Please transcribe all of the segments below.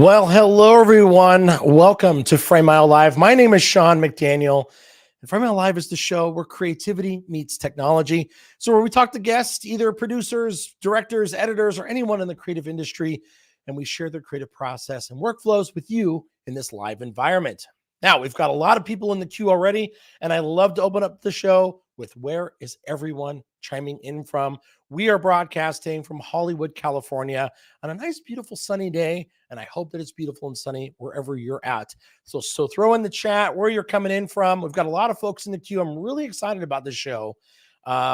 Well, hello, everyone. Welcome to Frame Mile Live. My name is Sean McDaniel, and Frame Mile Live is the show where creativity meets technology. So where we talk to guests, either producers, directors, editors, or anyone in the creative industry, and we share their creative process and workflows with you in this live environment. Now, we've got a lot of people in the queue already, and I love to open up the show with where is everyone chiming in from. We are broadcasting from Hollywood, California on a nice, beautiful, sunny day, and I hope that it's beautiful and sunny wherever you're at. So throw in the chat where you're coming in from. We've got a lot of folks in the queue. I'm really excited about this show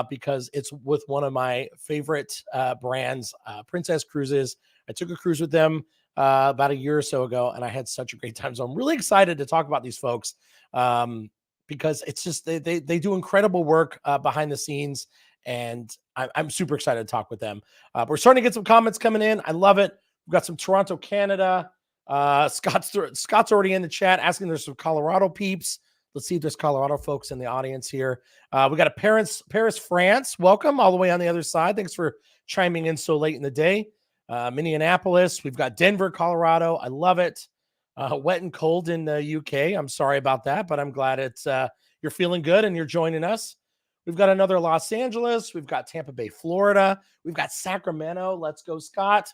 because it's with one of my favorite brands, Princess Cruises. I took a cruise with them about a year or so ago, and I had such a great time. So I'm really excited to talk about these folks because it's just they do incredible work behind the scenes, and I'm super excited to talk with them. We're starting to get some comments coming in. I love it. We've got some Toronto, Canada. Scott's already in the chat asking there's some Colorado peeps. Let's see if there's Colorado folks in the audience here. We got a Paris, France. Welcome all the way on the other side. Thanks for chiming in so late in the day. Minneapolis. We've got Denver, Colorado. I love it. Wet and cold in the UK. I'm sorry about that, but I'm glad it's you're feeling good and you're joining us. We've got another Los Angeles. We've got Tampa Bay, Florida. We've got Sacramento. Let's go, Scott.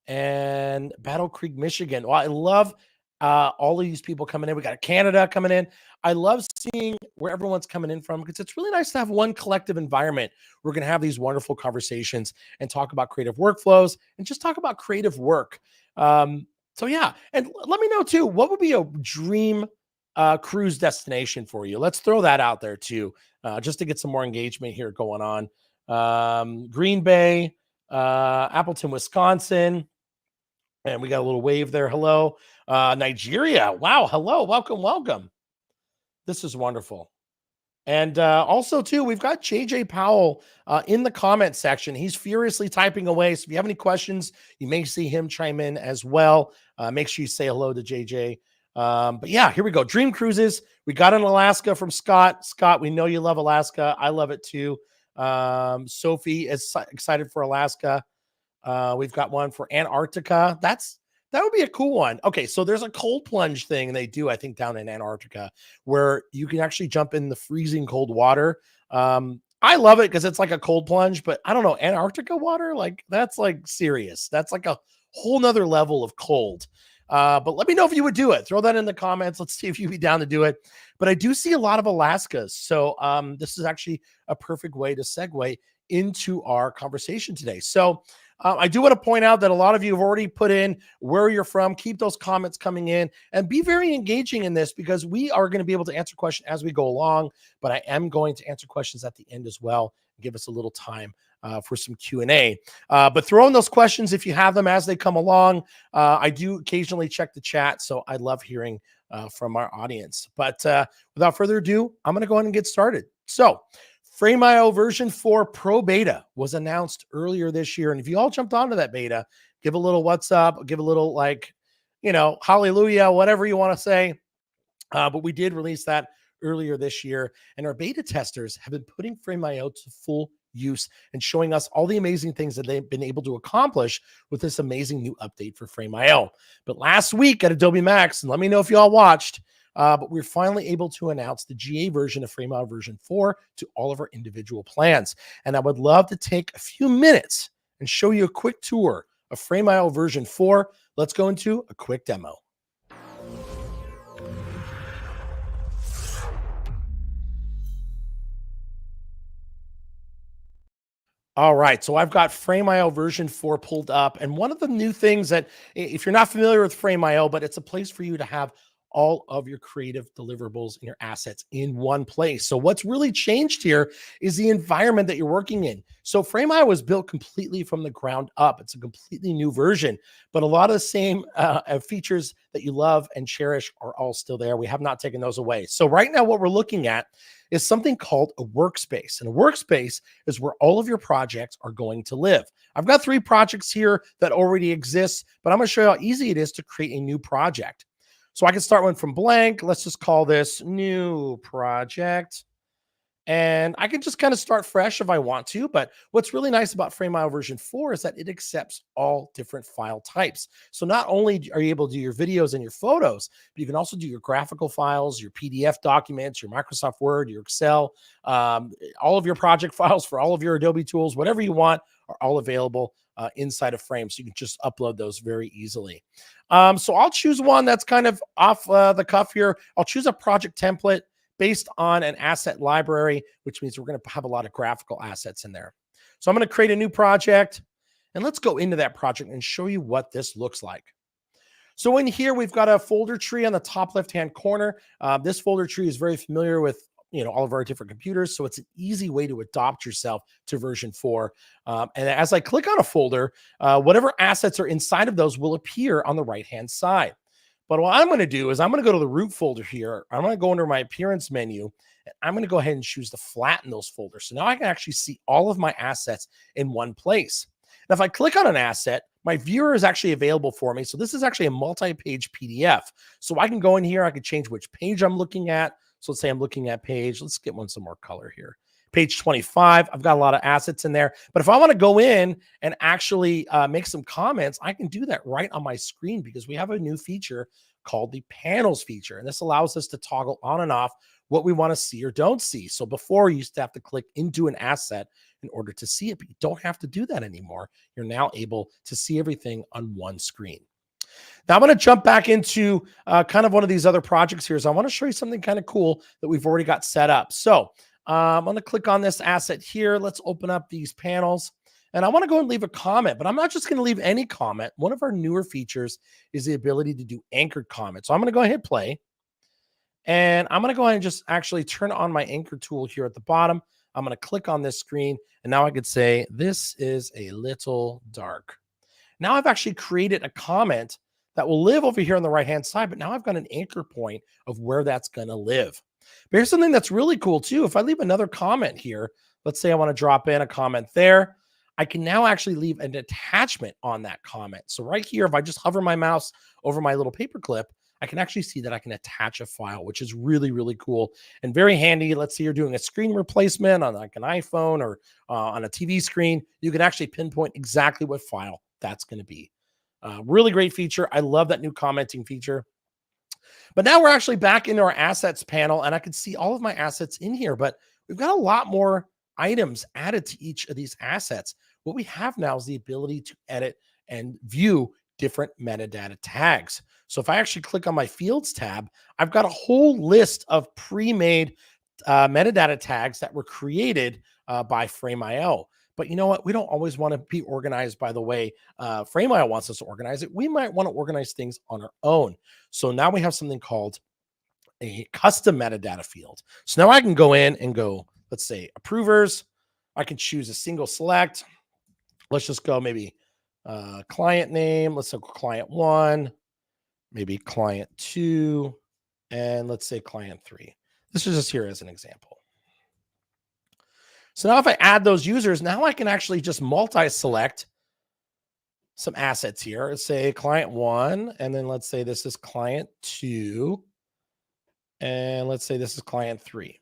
And Battle Creek, Michigan. Well, I love all of these people coming in. We got Canada coming in. I love seeing where everyone's coming in from because it's really nice to have one collective environment. We're going to have these wonderful conversations and talk about creative workflows and just talk about creative work. So yeah, and let me know too, what would be a dream cruise destination for you? Let's throw that out there too, just to get some more engagement here going on. Green Bay, Appleton, Wisconsin. And we got a little wave there. Hello. Nigeria. Wow. Hello. Welcome. This is wonderful. And also, too, we've got JJ Powell in the comment section. He's furiously typing away. So if you have any questions, you may see him chime in as well. Make sure you say hello to JJ. But yeah, here we go. Dream Cruises. We got an Alaska from Scott. Scott, we know you love Alaska. I love it too. Sophie is excited for Alaska. We've got one for Antarctica. That would be a cool one. Okay, so there's a cold plunge thing they do, I think, down in Antarctica, where you can actually jump in the freezing cold water. I love it because it's like a cold plunge, but I don't know, Antarctica water, like that's like serious. That's like a whole nother level of cold. But let me know if you would do it. Throw that in the comments. Let's see if you'd be down to do it. But I do see a lot of Alaskas. So this is actually a perfect way to segue into our conversation today. So I do want to point out that a lot of you have already put in where you're from. Keep those comments coming in and be very engaging in this because we are going to be able to answer questions as we go along, but I am going to answer questions at the end as well and give us a little time for some Q&A. But throw in those questions if you have them as they come along. I do occasionally check the chat, so I love hearing from our audience. But without further ado, I'm going to go ahead and get started. So Frame.io version 4 Pro Beta was announced earlier this year. And if you all jumped onto that beta, give a little what's up, give a little hallelujah, whatever you want to say. But we did release that earlier this year. And our beta testers have been putting Frame.io to full use and showing us all the amazing things that they've been able to accomplish with this amazing new update for Frame.io. But last week at Adobe Max, and let me know if you all watched, but we're finally able to announce the GA version of Frame.io version 4 to all of our individual plans. And I would love to take a few minutes and show you a quick tour of Frame.io version 4. Let's go into a quick demo. All right, so I've got Frame.io version 4 pulled up. And one of the new things that, if you're not familiar with Frame.io, but it's a place for you to have all of your creative deliverables and your assets in one place. So what's really changed here is the environment that you're working in. So Frame.io was built completely from the ground up. It's a completely new version, but a lot of the same features that you love and cherish are all still there. We have not taken those away. So right now what we're looking at is something called a workspace. And a workspace is where all of your projects are going to live. I've got 3 projects here that already exist, but I'm going to show you how easy it is to create a new project. So I can start one from blank. Let's just call this new project. And I can just kind of start fresh if I want to. But what's really nice about FrameIO version 4 is that it accepts all different file types. So not only are you able to do your videos and your photos, but you can also do your graphical files, your PDF documents, your Microsoft Word, your Excel, all of your project files for all of your Adobe tools, whatever you want are all available inside of Frame. So you can just upload those very easily. So I'll choose one that's kind of off the cuff here. I'll choose a project template based on an asset library, which means we're going to have a lot of graphical assets in there. So I'm going to create a new project, and let's go into that project and show you what this looks like. So in here, we've got a folder tree on the top left-hand corner. This folder tree is very familiar with all of our different computers, so it's an easy way to adopt yourself to version 4. And as I click on a folder, whatever assets are inside of those will appear on the right-hand side. But what I'm going to do is I'm going to go to the root folder here. I'm going to go under my appearance menu, and I'm going to go ahead and choose to flatten those folders. So now I can actually see all of my assets in one place. Now, if I click on an asset, my viewer is actually available for me. So this is actually a multi-page PDF. So I can go in here. I can change which page I'm looking at. So let's say I'm looking at page. Let's get some more color here. Page 25, I've got a lot of assets in there. But if I want to go in and actually make some comments, I can do that right on my screen because we have a new feature called the panels feature. And this allows us to toggle on and off what we want to see or don't see. So before, you used to have to click into an asset in order to see it, but you don't have to do that anymore. You're now able to see everything on one screen. Now I'm going to jump back into kind of one of these other projects here. So I want to show you something kind of cool that we've already got set up. So I'm going to click on this asset here. Let's open up these panels. And I want to go and leave a comment, but I'm not just going to leave any comment. One of our newer features is the ability to do anchored comments. So I'm going to go ahead and play. And I'm going to go ahead and just actually turn on my anchor tool here at the bottom. I'm going to click on this screen. And now I could say, this is a little dark. Now I've actually created a comment that will live over here on the right-hand side, but now I've got an anchor point of where that's going to live. But here's something that's really cool too. If I leave another comment here, let's say I want to drop in a comment there, I can now actually leave an attachment on that comment. So right here, if I just hover my mouse over my little paperclip, I can actually see that I can attach a file, which is really, really cool and very handy. Let's say you're doing a screen replacement on like an iPhone or on a TV screen. You can actually pinpoint exactly what file that's going to be. Really great feature. I love that new commenting feature. But now we're actually back into our assets panel, and I can see all of my assets in here, but we've got a lot more items added to each of these assets. What we have now is the ability to edit and view different metadata tags. So if I actually click on my fields tab, I've got a whole list of pre-made metadata tags that were created by FrameIO. But you know what? We don't always want to be organized by the way FrameIO wants us to organize it. We might want to organize things on our own. So now we have something called a custom metadata field. So now I can go in and go, let's say approvers. I can choose a single select. Let's just go maybe client name. Let's go client 1, maybe client 2, and let's say client 3. This is just here as an example. So now if I add those users, now I can actually just multi-select some assets here. Let's say client 1, and then let's say this is client 2, and let's say this is client 3.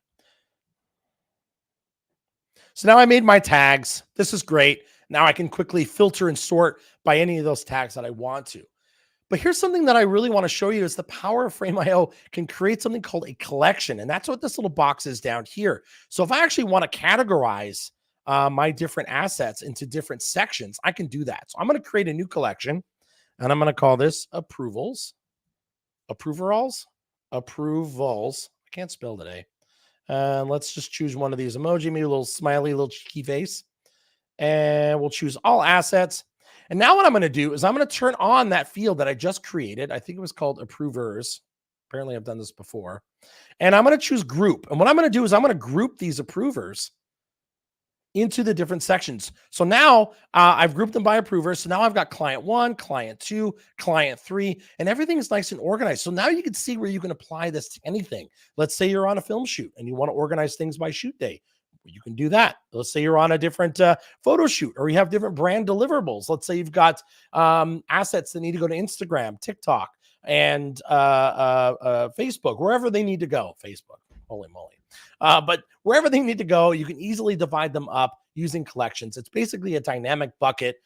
So now I made my tags. This is great. Now I can quickly filter and sort by any of those tags that I want to. But here's something that I really want to show you is the power of FrameIO can create something called a collection. And that's what this little box is down here. So if I actually want to categorize my different assets into different sections, I can do that. So I'm going to create a new collection, and I'm going to call this approvals. Approvals. I can't spell today. Let's just choose one of these emoji, maybe a little smiley, little cheeky face. And we'll choose all assets. And now what I'm going to do is I'm going to turn on that field that I just created. I think it was called approvers. Apparently I've done this before. And I'm going to choose group. And what I'm going to do is I'm going to group these approvers into the different sections. So now I've grouped them by approvers. So now I've got client 1, client 2, client 3, and everything is nice and organized. So now you can see where you can apply this to anything. Let's say you're on a film shoot and you want to organize things by shoot day. You can do that. Let's say you're on a different photo shoot, or you have different brand deliverables. Let's say you've got assets that need to go to Instagram, TikTok, and Facebook, wherever they need to go. Facebook. Holy moly. But wherever they need to go, you can easily divide them up using collections. It's basically a dynamic bucket.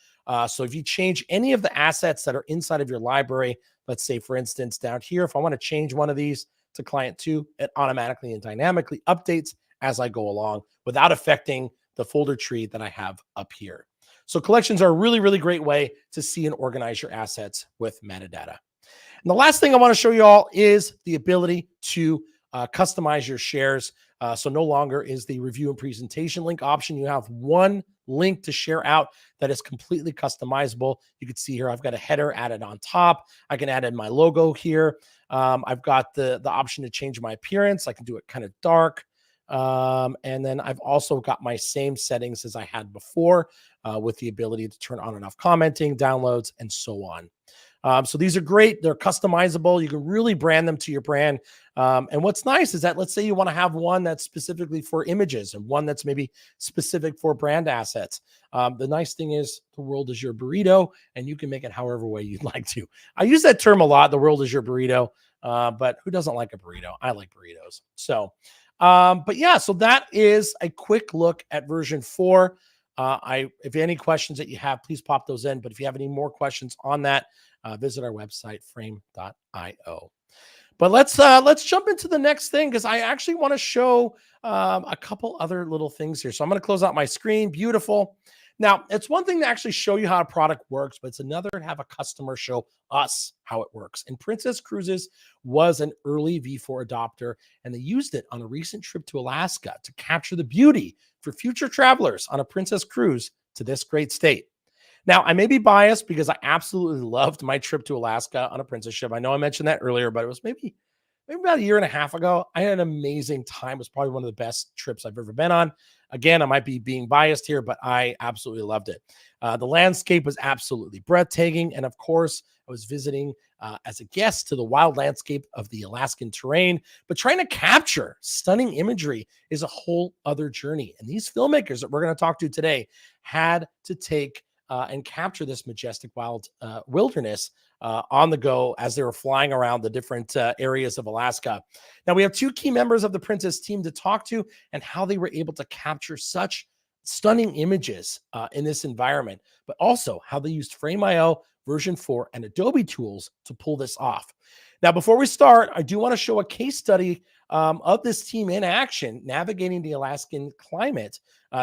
So if you change any of the assets that are inside of your library, let's say, for instance, down here, if I want to change one of these to client 2, it automatically and dynamically updates as I go along without affecting the folder tree that I have up here. So collections are a really, really great way to see and organize your assets with metadata. And the last thing I want to show you all is the ability to customize your shares. So no longer is the review and presentation link option. You have one link to share out that is completely customizable. You can see here, I've got a header added on top. I can add in my logo here. I've got the option to change my appearance. I can do it kind of dark. And then I've also got my same settings as I had before with the ability to turn on and off commenting, downloads, and so on. So these are great. They're customizable. You can really brand them to your brand. And what's nice is that, let's say you want to have one that's specifically for images and one that's maybe specific for brand assets. The nice thing is the world is your burrito, and you can make it however way you'd like to. I use that term a lot. The world is your burrito. But who doesn't like a burrito? I like burritos. So, but yeah, so that is a quick look at version 4. If any questions that you have, please pop those in. But if you have any more questions on that, visit our website, frame.io. But let's jump into the next thing, because I actually want to show a couple other little things here. So I'm going to close out my screen. Beautiful. Now, it's one thing to actually show you how a product works, but it's another to have a customer show us how it works. And Princess Cruises was an early V4 adopter, and they used it on a recent trip to Alaska to capture the beauty for future travelers on a Princess cruise to this great state. Now, I may be biased because I absolutely loved my trip to Alaska on a Princess ship. I know I mentioned that earlier, but it was maybe about a year and a half ago. I had an amazing time. It was probably one of the best trips I've ever been on. Again, I might be being biased here, but I absolutely loved it. The landscape was absolutely breathtaking. And of course, I was visiting as a guest to the wild landscape of the Alaskan terrain, but trying to capture stunning imagery is a whole other journey. And these filmmakers that we're going to talk to today had to take and capture this majestic wild wilderness on the go as they were flying around the different areas of Alaska. Now, we have 2 key members of the Princess team to talk to and how they were able to capture such stunning images in this environment, but also how they used Frame.io, version 4, and Adobe tools to pull this off. Now, before we start, I do want to show a case study of this team in action, navigating the Alaskan climate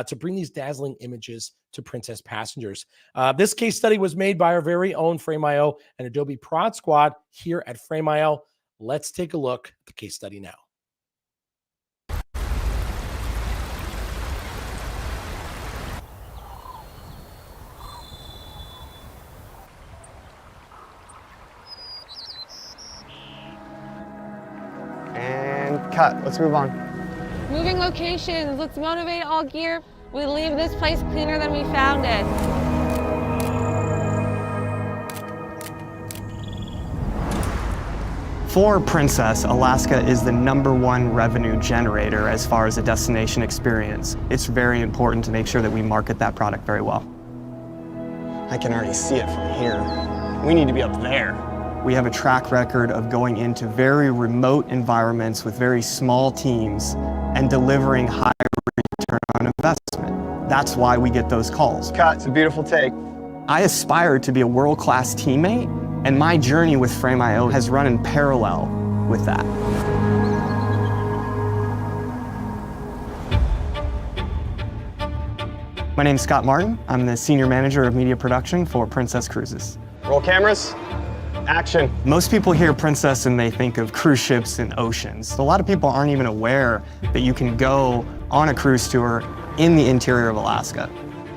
to bring these dazzling images to Princess passengers. This case study was made by our very own Frame.io and Adobe Prod Squad here at Frame.io. Let's take a look at the case study now. And cut. Let's move on. Moving locations. Let's motivate all gear. We leave this place cleaner than we found it. For Princess, Alaska is the #1 revenue generator as far as a destination experience. It's very important to make sure that we market that product very well. I can already see it from here. We need to be up there. We have a track record of going into very remote environments with very small teams and delivering high return on investment. That's why we get those calls. Cut, it's a beautiful take. I aspire to be a world-class teammate, and my journey with Frame.io has run in parallel with that. My name is Scott Martin. I'm the Senior Manager of Media Production for Princess Cruises. Roll cameras. Action. Most people hear Princess and they think of cruise ships and oceans. A lot of people aren't even aware that you can go on a cruise tour in the interior of Alaska.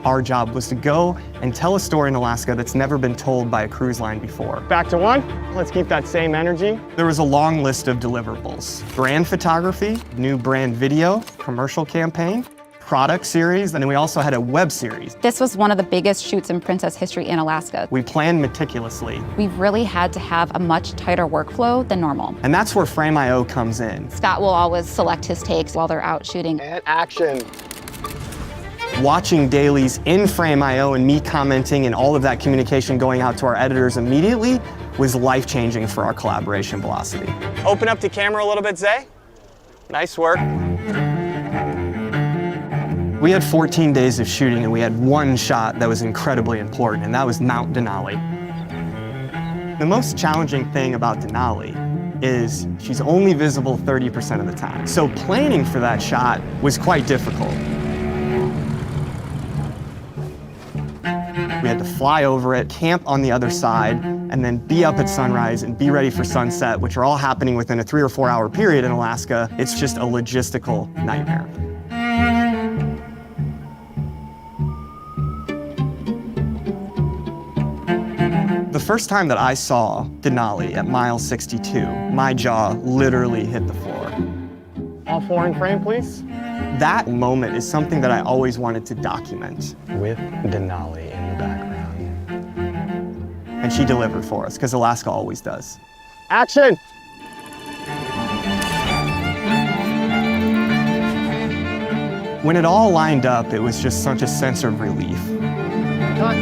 Our job was to go and tell a story in Alaska that's never been told by a cruise line before. Back to 1. Let's keep that same energy. There was a long list of deliverables. Brand photography, new brand video, commercial campaign, product series, and then we also had a web series. This was one of the biggest shoots in Princess history in Alaska. We planned meticulously. We've really had to have a much tighter workflow than normal. And that's where Frame.io comes in. Scott will always select his takes while they're out shooting. And action. Watching dailies in Frame.io and me commenting and all of that communication going out to our editors immediately was life-changing for our collaboration velocity. Open up the camera a little bit, Zay. Nice work. We had 14 days of shooting and we had one shot that was incredibly important, and that was Mount Denali. The most challenging thing about Denali is she's only visible 30% of the time. So planning for that shot was quite difficult. We had to fly over it, camp on the other side, and then be up at sunrise and be ready for sunset, which are all happening within a 3 or 4 hour period in Alaska. It's just a logistical nightmare. The first time that I saw Denali at mile 62, my jaw literally hit the floor. All 4 in frame, please. That moment is something that I always wanted to document. With Denali in the background. And she delivered for us, because Alaska always does. Action! When it all lined up, it was just such a sense of relief. Cut.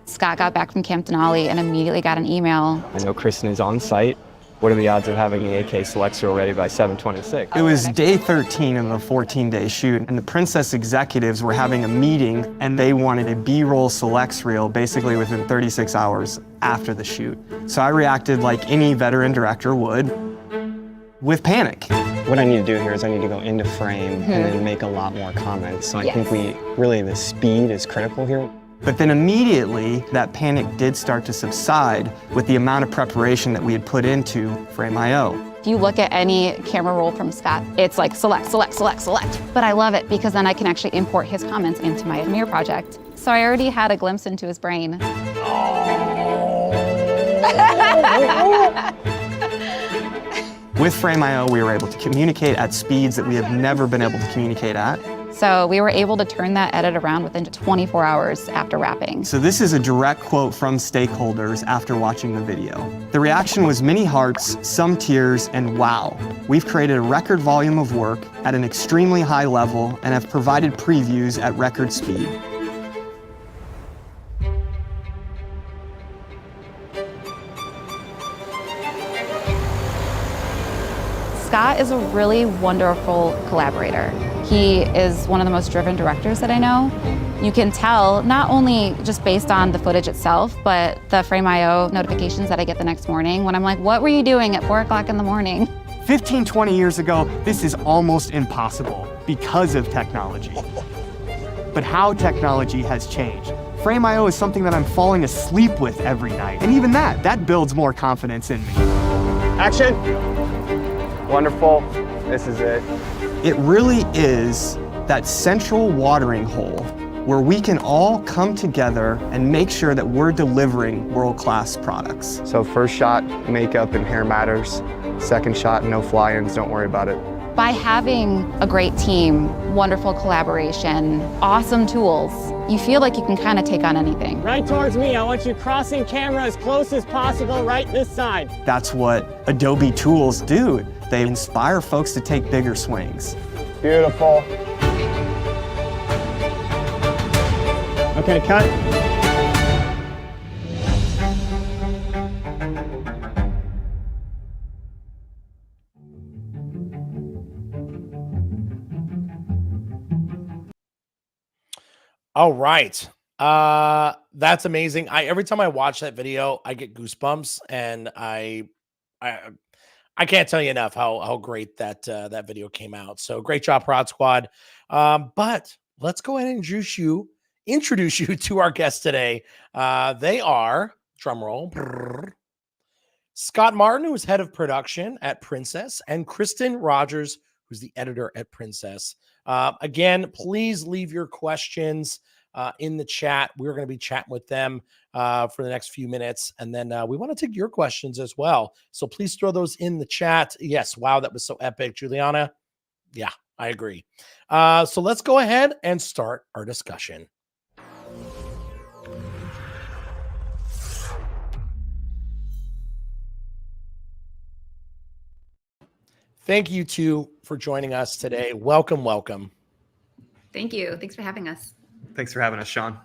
Scott got back from Camp Denali and immediately got an email. I know Kristen is on site. What are the odds of having the AK Select Reel ready by 7/26? It was day 13 of a 14-day shoot, and the Princess executives were having a meeting, and they wanted a B-roll selects reel basically within 36 hours after the shoot. So I reacted like any veteran director would, with panic. What I need to do here is I need to go into frame and then make a lot more comments. So I think the speed is critical here. But then immediately, that panic did start to subside with the amount of preparation that we had put into Frame.io. If you look at any camera roll from Scott, it's like select, select, select, select. But I love it because then I can actually import his comments into my Premiere project. So I already had a glimpse into his brain. With Frame.io, we were able to communicate at speeds that we have never been able to communicate at. So we were able to turn that edit around within 24 hours after wrapping. So this is a direct quote from stakeholders after watching the video. The reaction was many hearts, some tears, and wow. We've created a record volume of work at an extremely high level and have provided previews at record speed. Scott is a really wonderful collaborator. He is one of the most driven directors that I know. You can tell, not only just based on the footage itself, but the Frame.io notifications that I get the next morning when I'm like, what were you doing at 4 o'clock in the morning? 15, 20 years ago, this is almost impossible because of technology. But how technology has changed. Frame.io is something that I'm falling asleep with every night. And even that builds more confidence in me. Action! Wonderful. This is it. It really is that central watering hole where we can all come together and make sure that we're delivering world-class products. So first shot, makeup and hair matters. Second shot, no fly-ins, don't worry about it. By having a great team, wonderful collaboration, awesome tools, you feel like you can kind of take on anything. Right towards me. I want you crossing camera as close as possible, right this side. That's what Adobe tools do. They inspire folks to take bigger swings. Beautiful. Okay, cut. All right. That's amazing. Every time I watch that video, I get goosebumps, and I can't tell you enough how great that that video came out. So great job, Prod Squad. But let's go ahead and introduce you to our guests today. They are, drum roll, Scott Martin, who is head of production at Princess, and Kristen Rogers, who's the editor at Princess. Again, please leave your questions in the chat. We're going to be chatting with them for the next few minutes. And then we want to take your questions as well. So please throw those in the chat. Yes. Wow. That was so epic. Juliana. Yeah, I agree. So let's go ahead and start our discussion. Thank you two for joining us today. Welcome, welcome. Thank you. Thanks for having us. Thanks for having us, Sean.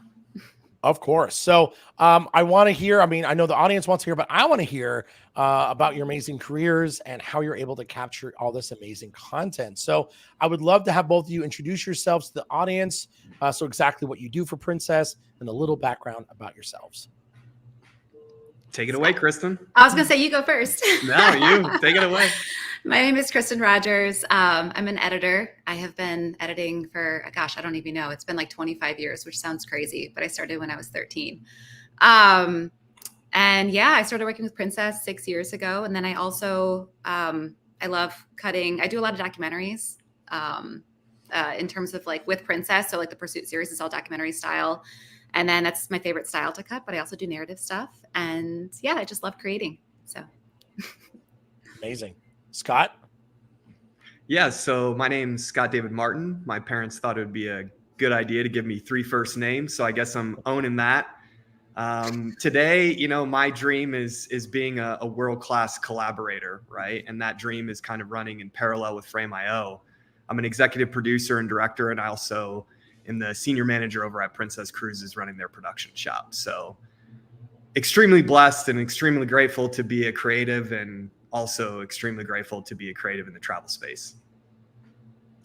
Of course. So I want to hear, I mean, I know the audience wants to hear, but I want to hear about your amazing careers and how you're able to capture all this amazing content. So I would love to have both of you introduce yourselves to the audience. So exactly what you do for Princess and a little background about yourselves. Take it away, Kristen. I was going to say, you go first. No, you take it away. My name is Kristen Rogers. I'm an editor. I have been editing for, gosh, I don't even know. It's been like 25 years, which sounds crazy, but I started when I was 13. And yeah, I started working with Princess 6 years ago. And then I also, I love cutting. I do a lot of documentaries in terms of like with Princess. So like the Pursuit series is all documentary style. And then that's my favorite style to cut, but I also do narrative stuff. And yeah, I just love creating. So Amazing. Scott? Yeah, so my name's Scott David Martin. My parents thought it would be a good idea to give me 3 first names, so I guess I'm owning that. Today, you know, my dream is being a world-class collaborator, right? And that dream is kind of running in parallel with Frame.io. I'm an executive producer and director, and I also am the senior manager over at Princess Cruises running their production shop. So extremely blessed and extremely grateful to be a creative, and also extremely grateful to be a creative in the travel space.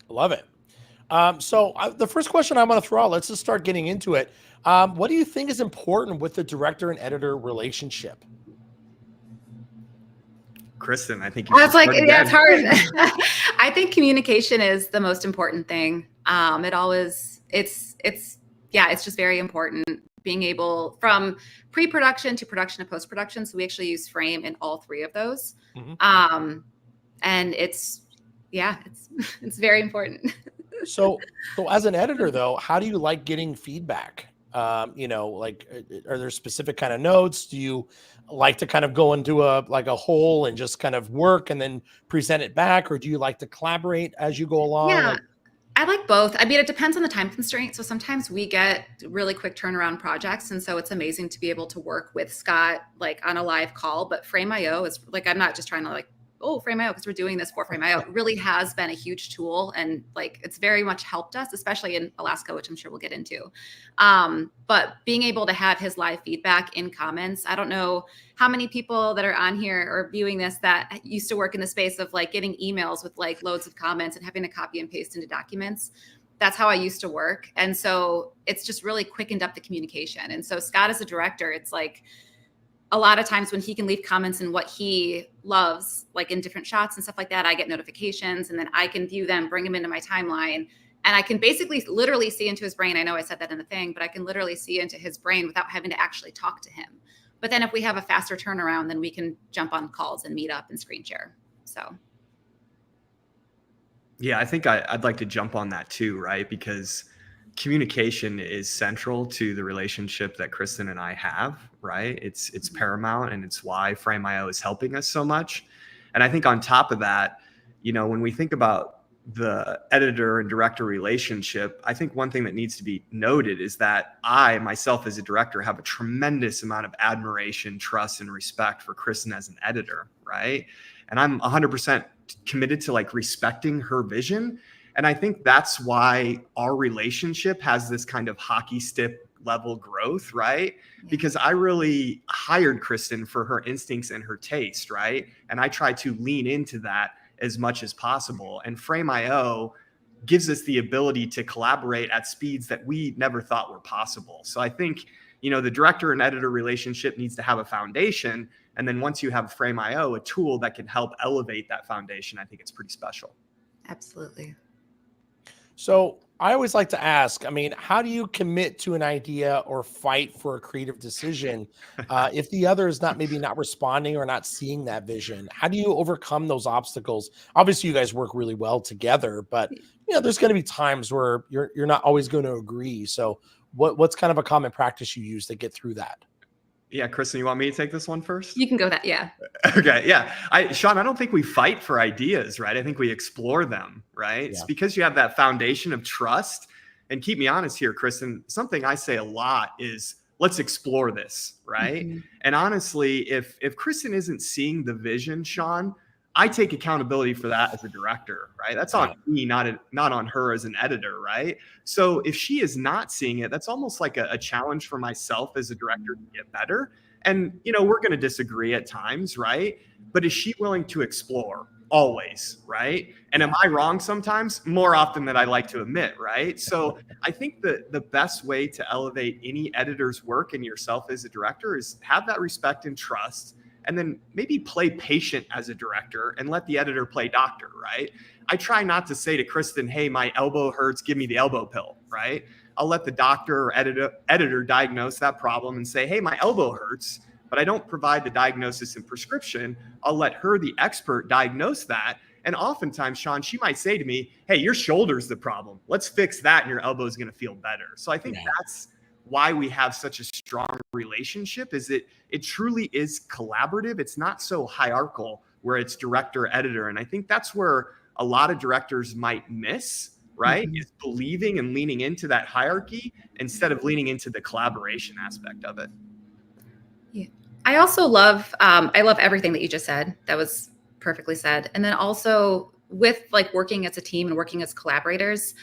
Love it. So the first question I'm going to throw out, let's just start getting into it. What do you think is important with the director and editor relationship? Kristen, I think that's like, yeah, it's hard. I think communication is the most important thing. It's just very important. Being able from pre-production to production to post-production. So we actually use Frame in all 3 of those. Mm-hmm. And it's very important. So as an editor though, how do you like getting feedback? You know, like, are there specific kind of notes? Do you like to kind of go into a hole and just kind of work and then present it back? Or do you like to collaborate as you go along? Yeah. I like both. I mean, it depends on the time constraint. So sometimes we get really quick turnaround projects. And so it's amazing to be able to work with Scott, like on a live call, but Frame.io is like, I'm not just trying to like, oh, Frame.io, because we're doing this for Frame.io. It really has been a huge tool. And like, it's very much helped us, especially in Alaska, which I'm sure we'll get into. But being able to have his live feedback in comments, I don't know how many people that are on here or viewing this that used to work in the space of like getting emails with like loads of comments and having to copy and paste into documents. That's how I used to work. And so it's just really quickened up the communication. And so Scott as a director, it's like, a lot of times when he can leave comments in what he loves, like in different shots and stuff like that, I get notifications and then I can view them, bring them into my timeline. And I can basically literally see into his brain. I know I said that in the thing, but I can literally see into his brain without having to actually talk to him. But then if we have a faster turnaround, then we can jump on calls and meet up and screen share. So. Yeah, I think I'd like to jump on that too, right? Because communication is central to the relationship that Kristen and I have, right? It's paramount, and it's why Frame.io is helping us so much. And I think on top of that, you know, when we think about the editor and director relationship, I think one thing that needs to be noted is that I, myself as a director, have a tremendous amount of admiration, trust, and respect for Kristen as an editor, right? And I'm 100% committed to like respecting her vision. And I think that's why our relationship has this kind of hockey stick level growth, right? Yeah. Because I really hired Kristen for her instincts and her taste, right? And I try to lean into that as much as possible. And Frame.io gives us the ability to collaborate at speeds that we never thought were possible. So I think, you know, the director and editor relationship needs to have a foundation. And then once you have Frame.io, a tool that can help elevate that foundation, I think it's pretty special. Absolutely. So I always like to ask, I mean, how do you commit to an idea or fight for a creative decision if the other is maybe not responding or not seeing that vision? How do you overcome those obstacles? Obviously, you guys work really well together, but you know, there's going to be times where you're not always going to agree. So what's kind of a common practice you use to get through that? Yeah, Kristen, you want me to take this one first? You can go that, yeah. Okay, yeah. Sean, I don't think we fight for ideas, right? I think we explore them, right? Yeah. It's because you have that foundation of trust. And keep me honest here, Kristen, something I say a lot is, let's explore this, right? Mm-hmm. And honestly, if Kristen isn't seeing the vision, Sean, I take accountability for that as a director, right? That's on me, not on her as an editor, right? So if she is not seeing it, that's almost like a challenge for myself as a director to get better. And, we're going to disagree at times, right? But is she willing to explore? Always, right? And am I wrong sometimes? More often than I like to admit, right? So I think that the best way to elevate any editor's work and yourself as a director is have that respect and trust, and then maybe play patient as a director and let the editor play doctor, right? I try not to say to Kristen, hey, my elbow hurts, give me the elbow pill, right? I'll let the doctor or editor diagnose that problem and say, hey, my elbow hurts, but I don't provide the diagnosis and prescription. I'll let her, the expert, diagnose that. And oftentimes, Sean, she might say to me, hey, your shoulder's the problem. Let's fix that and your elbow's going to feel better. So I think that's why we have such a strong relationship, is it truly is collaborative. It's not so hierarchical where it's director, editor. And I think that's where a lot of directors might miss, right? Is believing and leaning into that hierarchy instead of leaning into the collaboration aspect of it. Yeah. I also love, I love everything that you just said. That was perfectly said. And then also with like working as a team and working as collaborators,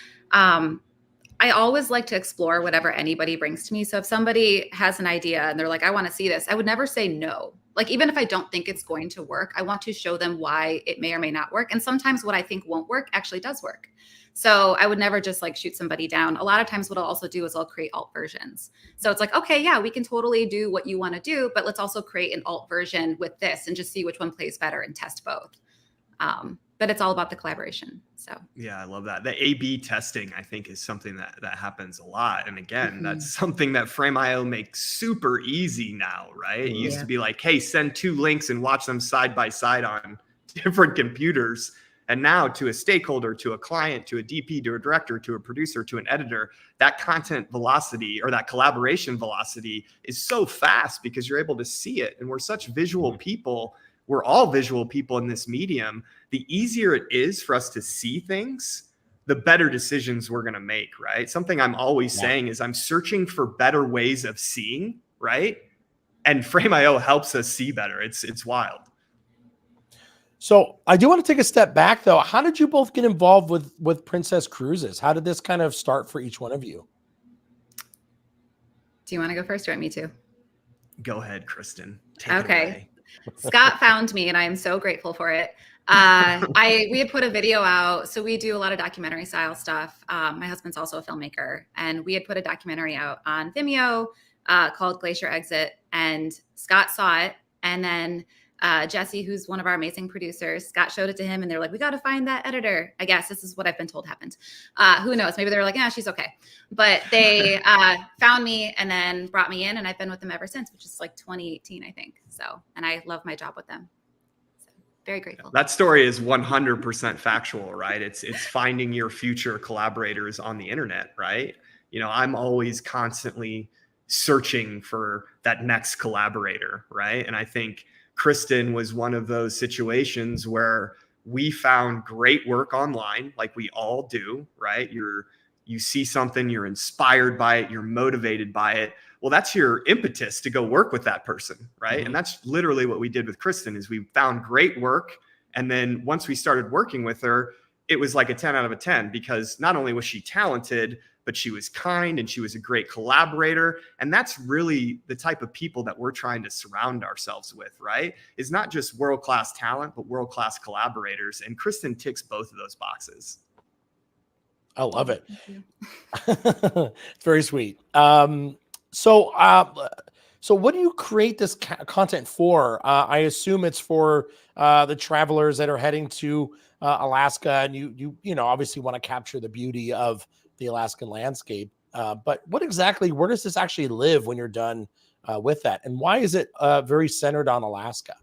I always like to explore whatever anybody brings to me. So if somebody has an idea and they're like, I want to see this, I would never say no. Like, even if I don't think it's going to work, I want to show them why it may or may not work. And sometimes what I think won't work actually does work. So I would never just like shoot somebody down. A lot of times what I'll also do is I'll create alt versions. So it's like, okay, yeah, we can totally do what you want to do, but let's also create an alt version with this and just see which one plays better and test both. But it's all about the collaboration. So yeah, I love that. The A/B testing, I think, is something that happens a lot. And again, that's something that Frame.io makes super easy now, right? It used to be like, hey, send 2 links and watch them side by side on different computers. And now to a stakeholder, to a client, to a DP, to a director, to a producer, to an editor, that content velocity or that collaboration velocity is so fast because you're able to see it. And we're such visual people. We're all visual people in this medium. The easier it is for us to see things, the better decisions we're going to make, right? Something I'm always saying is I'm searching for better ways of seeing, right? And Frame.io helps us see better. It's wild. So I do want to take a step back, though. How did you both get involved with Princess Cruises? How did this kind of start for each one of you? do you want to go first or want me to? Go ahead, Kristen. Take it away. Scott found me and I am so grateful for it. We had put a video out. So we do a lot of documentary style stuff. My husband's also a filmmaker, and we had put a documentary out on Vimeo called Glacier Exit, and Scott saw it. And then Jesse, who's one of our amazing producers, Scott showed it to him and they're like, we got to find that editor. I guess this is what I've been told happened. Who knows? Maybe they were like, yeah, she's okay. But they found me and then brought me in, and I've been with them ever since, which is like 2018, I think. So, and I love my job with them. So very grateful. That story is 100% factual, right? It's finding your future collaborators on the internet, right? You know, I'm always constantly searching for that next collaborator, right? And I think Kristen was one of those situations where we found great work online, like we all do, right? You see something, you're inspired by it, you're motivated by it. Well, that's your impetus to go work with that person, right? Mm-hmm. And that's literally what we did with Kristen. Is we found great work, and then once we started working with her, it was like a 10 out of 10, because not only was she talented, but she was kind and she was a great collaborator. And that's really the type of people that we're trying to surround ourselves with, right? Is not just world-class talent, but world-class collaborators. And Kristen ticks both of those boxes. I love it. It's very sweet. So what do you create this content for? I assume it's for the travelers that are heading to Alaska, and you know, obviously want to capture the beauty of the Alaskan landscape. But where does this actually live when you're done with that? And why is it very centered on Alaska?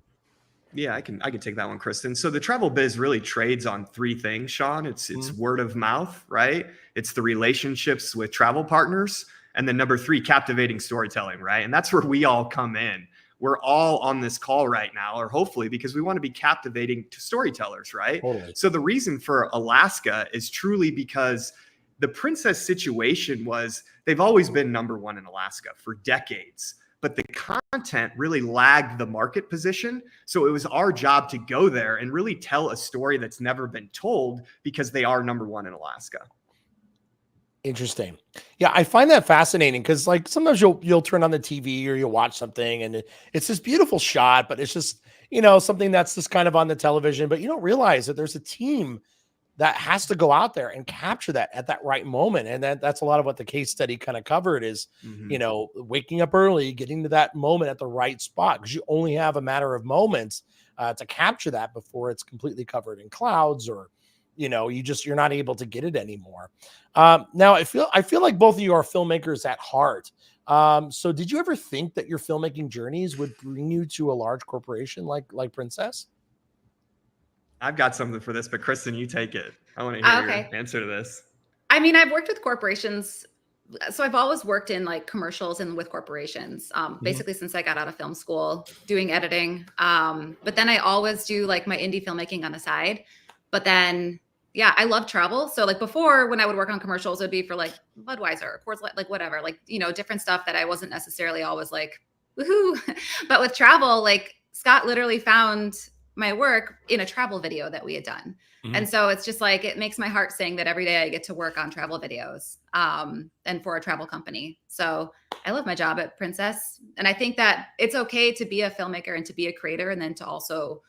Yeah, I can take that one, Kristen. So the travel biz really trades on 3 things, Sean. It's word of mouth, right? It's the relationships with travel partners. And then number 3, captivating storytelling, right? And that's where we all come in. We're all on this call right now, or hopefully, because we want to be captivating to storytellers, right? Totally. So the reason for Alaska is truly because the Princess situation was, they've always been number 1 in Alaska for decades. but the content really lagged the market position. So it was our job to go there and really tell a story that's never been told because they are number one in Alaska. Interesting. Yeah, I find that fascinating because like sometimes you'll turn on the TV or you'll watch something and it's this beautiful shot, but it's just, something that's just kind of on the television, but you don't realize that there's a team that has to go out there and capture that at that right moment. And that's a lot of what the case study kind of covered is, waking up early, getting to that moment at the right spot, because you only have a matter of moments to capture that before it's completely covered in clouds or, you're not able to get it anymore. Now I feel like both of you are filmmakers at heart. So did you ever think that your filmmaking journeys would bring you to a large corporation like Princess? I've got something for this, but Kristen, you take it. I want to hear your answer to this. I mean, I've worked with corporations. So I've always worked in like commercials and with corporations, basically since I got out of film school doing editing. But then I always do like my indie filmmaking on the side. But then, yeah, I love travel. So like before when I would work on commercials, it would be for like Budweiser or Coors Light, like whatever, like, different stuff that I wasn't necessarily always like, woohoo. But with travel, like Scott literally found my work in a travel video that we had done. And so it's just like, it makes my heart sing that every day I get to work on travel videos and for a travel company. So I love my job at Princess. And I think that it's okay to be a filmmaker and to be a creator and then to also,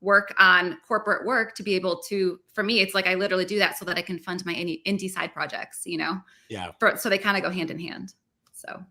work on corporate work to be able to, for me, it's like, I literally do that so that I can fund my indie side projects, Yeah. So they kind of go hand in hand. So.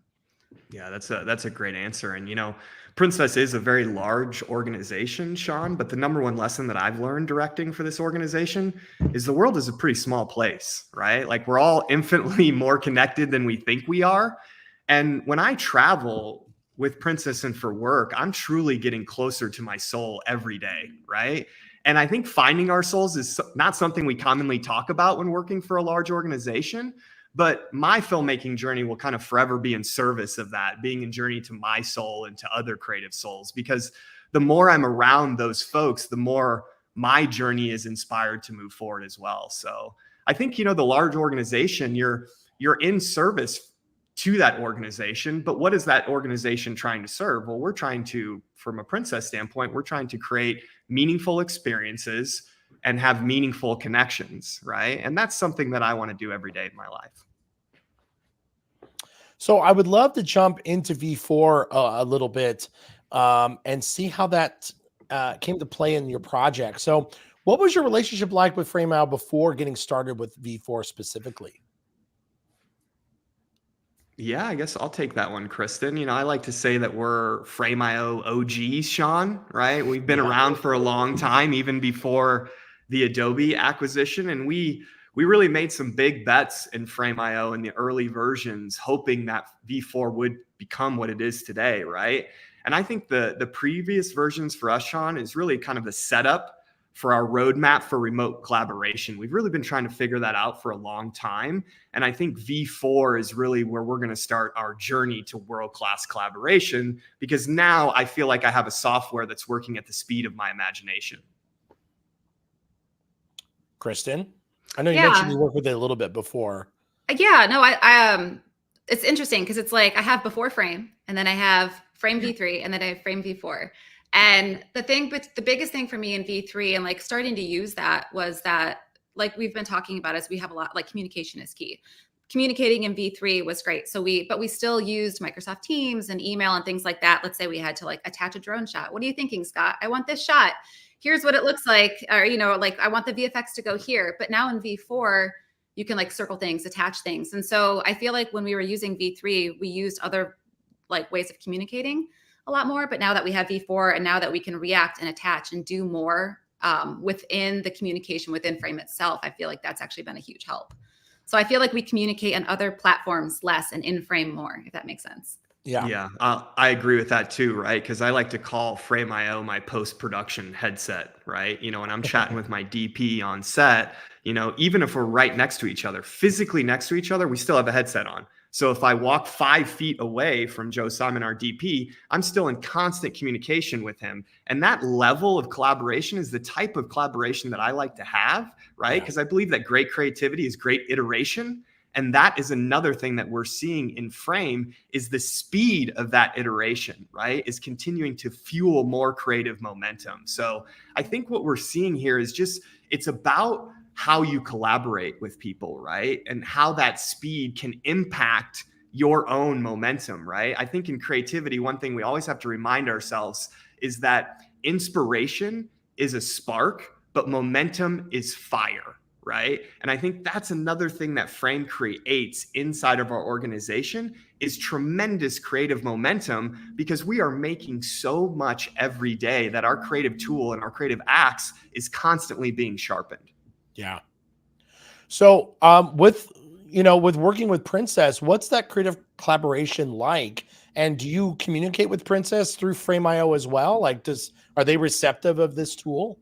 Yeah, that's a great answer. And, Princess is a very large organization, Sean, but the number one lesson that I've learned directing for this organization is the world is a pretty small place, right? Like we're all infinitely more connected than we think we are. And when I travel with Princess and for work, I'm truly getting closer to my soul every day, right? And I think finding our souls is not something we commonly talk about when working for a large organization. But my filmmaking journey will kind of forever be in service of that, being a journey to my soul and to other creative souls, because the more I'm around those folks, the more my journey is inspired to move forward as well. So I think, the large organization, you're in service to that organization, but what is that organization trying to serve? Well, we're trying to, from a Princess standpoint, we're trying to create meaningful experiences and have meaningful connections, right? And that's something that I want to do every day in my life. So I would love to jump into V4 a little bit and see how that came to play in your project. So what was your relationship like with Frame.io before getting started with V4 specifically? Yeah, I guess I'll take that one, Kristen. I like to say that we're Frame.io OGs, Sean, right? We've been around for a long time, even before the Adobe acquisition. And we really made some big bets in Frame.io in the early versions, hoping that V4 would become what it is today, right? And I think the previous versions for us, Sean, is really kind of the setup for our roadmap for remote collaboration. We've really been trying to figure that out for a long time. And I think V4 is really where we're going to start our journey to world-class collaboration, because now I feel like I have a software that's working at the speed of my imagination. Kristen, I know you mentioned you worked with it a little bit before. Yeah, no, I it's interesting because it's like I have before Frame and then I have Frame V3 and then I have Frame V4. And the biggest thing for me in V3 and like starting to use that was that, like we've been talking about, is we have a lot, like communication is key. Communicating in V3 was great. but we still used Microsoft Teams and email and things like that. Let's say we had to like attach a drone shot. What are you thinking, Scott? I want this shot. Here's what it looks like. Or, like I want the VFX to go here. But now in V4, you can like circle things, attach things. And so I feel like when we were using V3, we used other like ways of communicating a lot more. But now that we have V4 and now that we can react and attach and do more within the communication within Frame itself, I feel like that's actually been a huge help. So I feel like we communicate on other platforms less and in Frame more, if that makes sense. Yeah, I agree with that too, right? Because I like to call Frame.io my post-production headset, right? When I'm chatting with my DP on set, even if we're right next to each other, physically next to each other, we still have a headset on. So if I walk 5 feet away from Joe Simon, our DP, I'm still in constant communication with him. And that level of collaboration is the type of collaboration that I like to have, right? Because I believe that great creativity is great iteration. And that is another thing that we're seeing in Frame is the speed of that iteration, right? Is continuing to fuel more creative momentum. So I think what we're seeing here is just, it's about how you collaborate with people, right? And how that speed can impact your own momentum, right? I think in creativity, one thing we always have to remind ourselves is that inspiration is a spark, but momentum is fire, right? And I think that's another thing that Frame creates inside of our organization is tremendous creative momentum, because we are making so much every day that our creative tool and our creative axe is constantly being sharpened. Yeah. So with working with Princess, what's that creative collaboration like? And do you communicate with Princess through Frame.io as well? Like, are they receptive of this tool?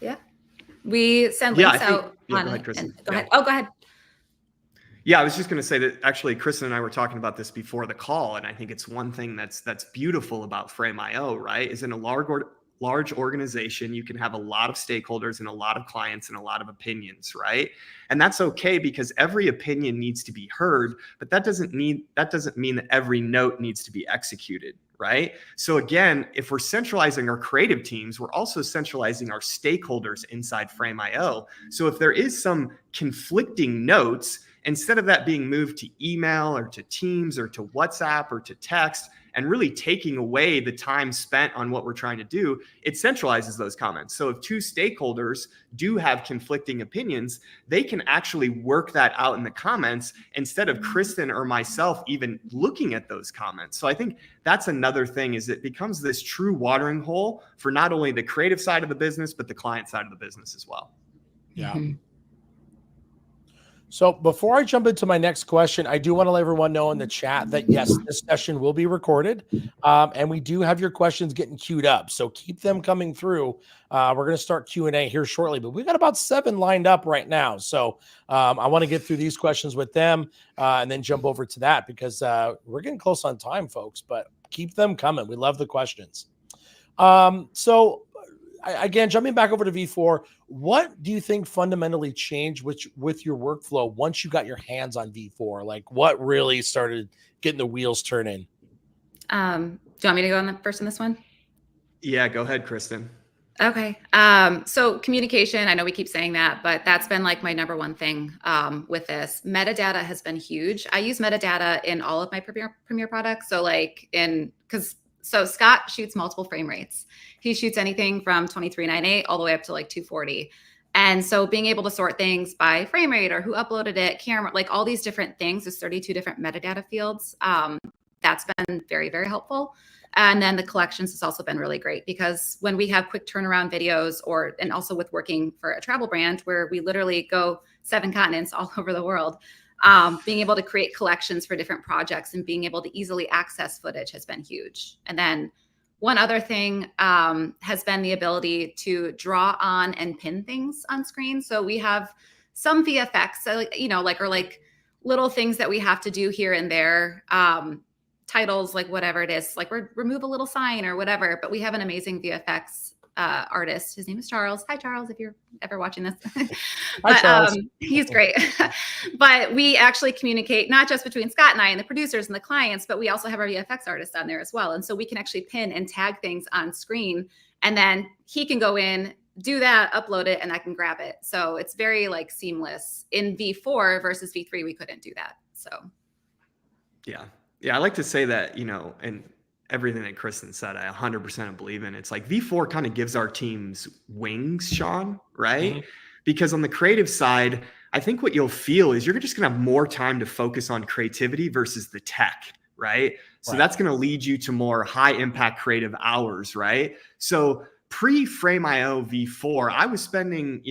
Yeah. We send links out. Go ahead, Kristen. Go ahead. Oh, go ahead. Yeah, I was just going to say that actually Kristen and I were talking about this before the call, and I think it's one thing that's beautiful about Frame.io, right? Is in a large organization, you can have a lot of stakeholders and a lot of clients and a lot of opinions, right? And that's okay, because every opinion needs to be heard, but that doesn't mean that every note needs to be executed, right? So again, if we're centralizing our creative teams, we're also centralizing our stakeholders inside Frame.io. So if there is some conflicting notes, instead of that being moved to email or to Teams or to WhatsApp or to text, and really taking away the time spent on what we're trying to do, it centralizes those comments. So if two stakeholders do have conflicting opinions, they can actually work that out in the comments instead of Kristen or myself even looking at those comments. So I think that's another thing, is it becomes this true watering hole for not only the creative side of the business, but the client side of the business as well. Yeah. Mm-hmm. So before I jump into my next question, I do want to let everyone know in the chat that yes, this session will be recorded, and we do have your questions getting queued up. So keep them coming through. We're going to start Q&A here shortly, but we've got about 7 lined up right now. So I want to get through these questions with them and then jump over to that, because we're getting close on time, folks, but keep them coming. We love the questions. Again, jumping back over to V4, what do you think fundamentally changed with your workflow once you got your hands on V4? Like, what really started getting the wheels turning? Do you want me to go on first in this one? Yeah, go ahead, Kristen. Okay. So communication, I know we keep saying that, but that's been like my number one thing with this. Metadata has been huge. I use metadata in all of my Premiere products. So Scott shoots multiple frame rates. He shoots anything from 23.98 all the way up to like 240. And so being able to sort things by frame rate or who uploaded it, camera, like all these different things, there's 32 different metadata fields. That's been very, very helpful. And then the collections has also been really great, because when we have quick turnaround videos and also with working for a travel brand where we literally go 7 continents all over the world, being able to create collections for different projects and being able to easily access footage has been huge. And then one other thing has been the ability to draw on and pin things on screen. So we have some VFX, or little things that we have to do here and there, titles, like whatever it is, like remove a little sign or whatever. But we have an amazing VFX artist. His name is Charles. Hi, Charles, if you're ever watching this. Hi, Charles. He's great. But we actually communicate not just between Scott and I and the producers and the clients, but we also have our VFX artist on there as well. And so we can actually pin and tag things on screen, and then he can go in, do that, upload it, and I can grab it. So it's very like seamless. In V4 versus V3, we couldn't do that. So yeah, I like to say that, and everything that Kristen said, I 100% believe in. It's like V4 kind of gives our teams wings, Sean, right? Mm-hmm. Because on the creative side, I think what you'll feel is you're just going to have more time to focus on creativity versus the tech, right? So that's going to lead you to more high impact creative hours, right? So pre-Frame.io V4, I was spending,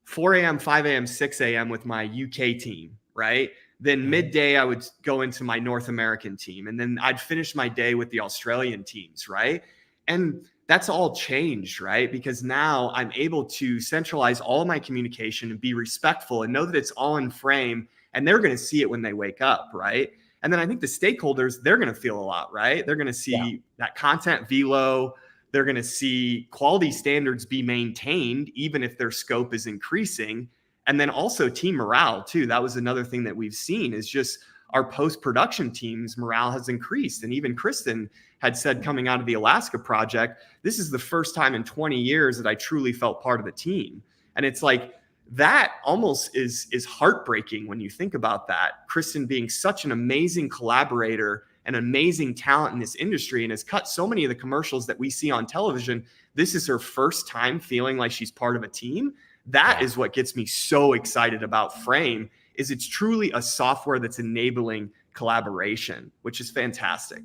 4 a.m., 5 a.m., 6 a.m. with my UK team, right? Then midday, I would go into my North American team, and then I'd finish my day with the Australian teams, right? And that's all changed, right? Because now I'm able to centralize all my communication and be respectful and know that it's all in Frame, and they're going to see it when they wake up, right? And then I think the stakeholders, they're going to feel a lot, right? They're going to see that content velo. They're going to see quality standards be maintained, even if their scope is increasing. And then also team morale too. That was another thing that we've seen is just our post-production teams morale has increased. And even Kristen had said coming out of the Alaska project, this is the first time in 20 years that I truly felt part of the team. And it's like, that almost is heartbreaking when you think about that. Kristen being such an amazing collaborator, an amazing talent in this industry, and has cut so many of the commercials that we see on television. This is her first time feeling like she's part of a team. That is what gets me so excited about Frame, is it's truly a software that's enabling collaboration, which is fantastic.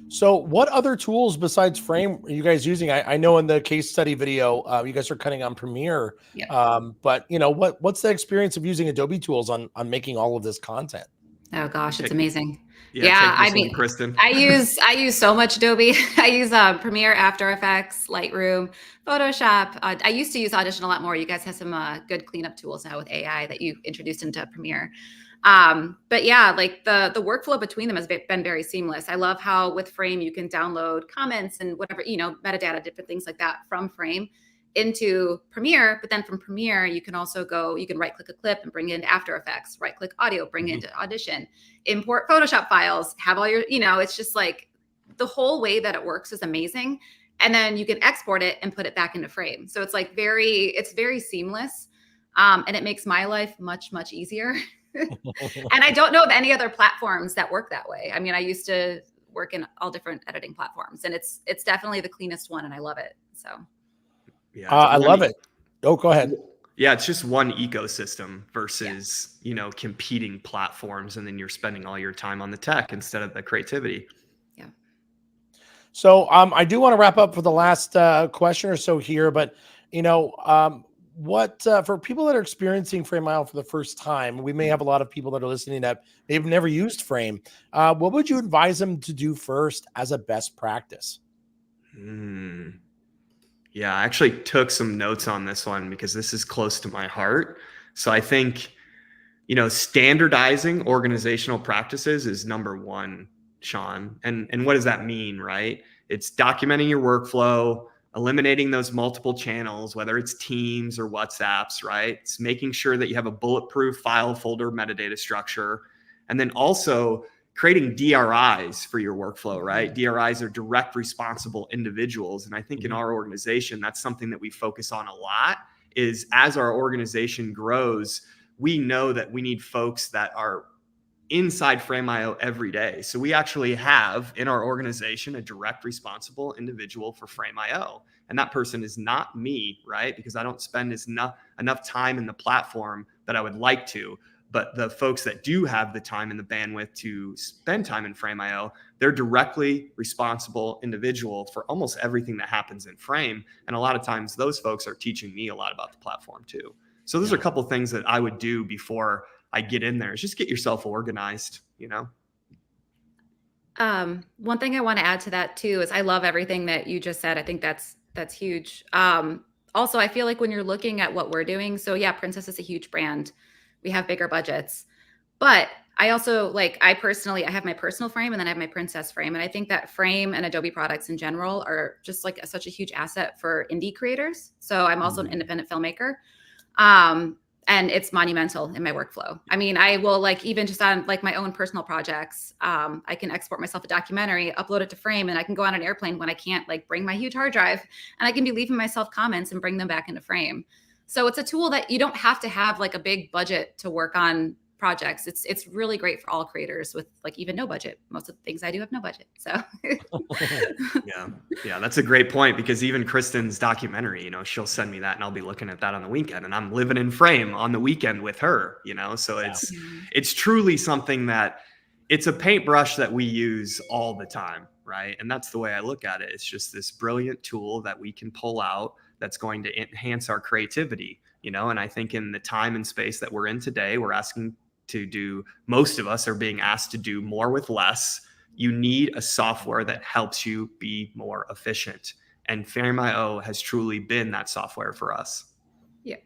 So what other tools besides Frame are you guys using? I know in the case study video, you guys are cutting on Premiere, but you know, what's the experience of using Adobe tools on making all of this content? Oh gosh, it's amazing. Yeah, I mean, Kristen, I use so much Adobe. I use Premiere, After Effects, Lightroom, Photoshop. I used to use Audition a lot more. You guys have some good cleanup tools now with AI that you introduced into Premiere. But yeah, like the workflow between them has been very seamless. I love how with Frame you can download comments and whatever, you know, metadata, different things like that from Frame into Premiere. But then from Premiere, you can also you can right click a clip and bring it into After Effects, right click audio, bring it into Audition, import Photoshop files, have all your, you know, it's just like the whole way that it works is amazing. And then you can export it and put it back into Frame. So it's like it's very seamless. And it makes my life much, much easier. And I don't know of any other platforms that work that way. I mean, I used to work in all different editing platforms, and it's definitely the cleanest one, and I love it. So yeah, I love it. Oh, go ahead. Yeah, it's just one ecosystem versus, you know, competing platforms, and then you're spending all your time on the tech instead of the creativity. Yeah. So I do want to wrap up for the last question or so here, but you know, what for people that are experiencing FrameIO for the first time, we may have a lot of people that are listening that they've never used Frame. What would you advise them to do first as a best practice? Yeah, I actually took some notes on this one because this is close to my heart. So I think, you know, standardizing organizational practices is number one, Sean. And what does that mean, right? It's documenting your workflow, eliminating those multiple channels, whether it's Teams or WhatsApps, right? It's making sure that you have a bulletproof file folder metadata structure. And then also creating DRIs for your workflow, right? DRIs are direct responsible individuals. And I think in our organization, that's something that we focus on a lot, is as our organization grows, we know that we need folks that are inside FrameIO every day. So we actually have in our organization a direct responsible individual for FrameIO. And that person is not me, right? Because I don't spend enough time in the platform that I would like to. But the folks that do have the time and the bandwidth to spend time in FrameIO, they're directly responsible individual for almost everything that happens in Frame. And a lot of times those folks are teaching me a lot about the platform too. So those are a couple of things that I would do before I get in there, is just get yourself organized, you know? One thing I want to add to that too, is I love everything that you just said. I think that's huge. Also, I feel like when you're looking at what we're doing, so yeah, Princess is a huge brand. We have bigger budgets, but I also I have my personal Frame and then I have my Princess Frame. And I think that Frame and Adobe products in general are just such a huge asset for indie creators. So I'm also an independent filmmaker. And it's monumental in my workflow. I mean, I will even just on my own personal projects, I can export myself a documentary, upload it to Frame, and I can go on an airplane when I can't bring my huge hard drive, and I can be leaving myself comments and bring them back into Frame. So it's a tool that you don't have to have a big budget to work on projects. It's really great for all creators with even no budget. Most of the things I do have no budget. So yeah, that's a great point, because even Kristen's documentary, she'll send me that and I'll be looking at that on the weekend, and I'm living in Frame on the weekend with her, so it's truly something that it's a paintbrush that we use all the time, right? And that's the way I look at it. It's just this brilliant tool that we can pull out that's going to enhance our creativity, and I think in the time and space that we're in today, most of us are being asked to do more with less. You need a software that helps you be more efficient. And FrameIO has truly been that software for us. Yeah.